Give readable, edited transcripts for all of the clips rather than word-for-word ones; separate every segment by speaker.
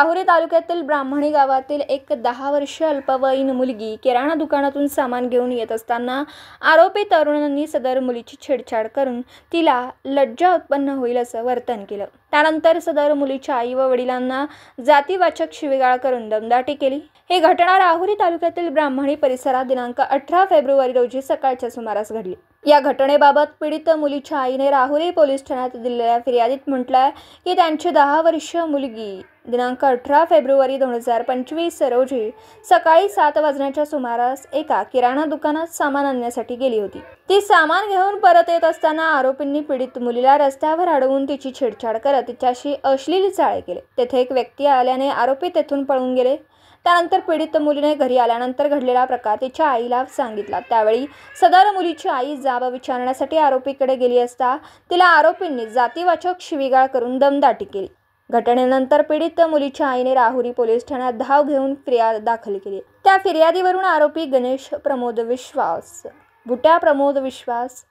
Speaker 1: राहुरी तालुक्यातील ब्राह्मणी गावातील एक 10 वर्षीय अल्पवयीन मुलगी किराणा दुकानातून सामान घेऊन येत असताना आरोपी तरुणांनी सदर मुलीची छेडछाड करून तिला लज्जा उत्पन्न होईल असं वर्तन केलं। त्यानंतर सदर मुलीच्या आई व वडिलांना जातीवाचक शिवीगाळ करून दमदाटी केली। ही घटना राहुरी तालुक्यातील ब्राह्मणी परिसरात दिनांक 18 फेब्रुवारी रोजी सकाळच्या सुमारास घडली। या घटनेबाबत पीडित मुलीच्या आईने राहुरी पोलीस ठाण्यात दिलेल्या फिर्यादीत म्हटलंय की त्यांची 10 वर्षीय मुलगी दिनांक 18 फेब्रुवारी 2025 रोजी सकाळी 7 वाजण्याच्या सुमारास एका किराणा दुकानात सामान आणण्यासाठी गेली होती। ती सामान घेऊन परत येत असताना आरोपींनी पीडित मुलीला रस्त्यावर अडवून तिची छेडछाड करत तिच्याशी अश्लील चाळे केले। तेथे एक व्यक्ती आल्याने आरोपी तेथून पळून गेले। त्यानंतर पीडित मुलीने घरी आल्यानंतर घडलेला प्रकार तिच्या आईला सांगितला। त्यावेळी सदर मुलीची आई जाब विचारण्यासाठी आरोपीकडे गेली असता तिला आरोपींनी जातीवाचक शिवीगाळ करून दमदाटी केली। घटनेनंतर पीडित मुलीच्या आईने राहुरी पोलीस ठाण्यात धाव घेऊन फिर्याद दाखल केली। त्या फिर्यादीवरून आरोपी गणेश प्रमोद विश्वास, बुट्या प्रमोद विश्वास,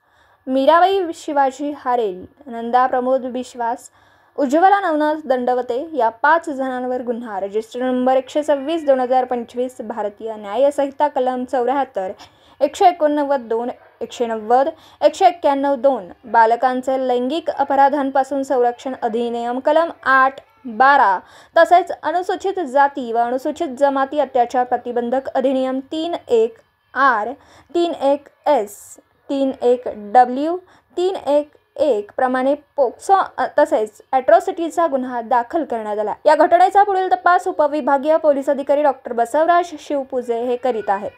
Speaker 1: मीराबाई शिवाजी हारेल, नंदा प्रमोद विश्वास, उज्ज्वला नवनाथ दंडवते या 5 जणांवर गुन्हा रजिस्टर नंबर 126/2025 भारतीय न्याय संहिता कलम 74, 189(2), 190, 191(2) बालकांचे लैंगिक अपराधांपासून संरक्षण अधिनियम कलम 8, 12 तसेच अनुसूचित जाती व अनुसूचित जमाती अत्याचार प्रतिबंधक अधिनियम 31(r), 31(s), 31(w), 31(1) प्रमाणे पोक्सो तसेच अॅट्रॉसिटीचा गुन्हा दाखल करण्यात आला। या घटनेचा पुढील तपास उपविभागीय पोलीस अधिकारी डॉक्टर बसवराज शिवपूजे हे करीत आहेत।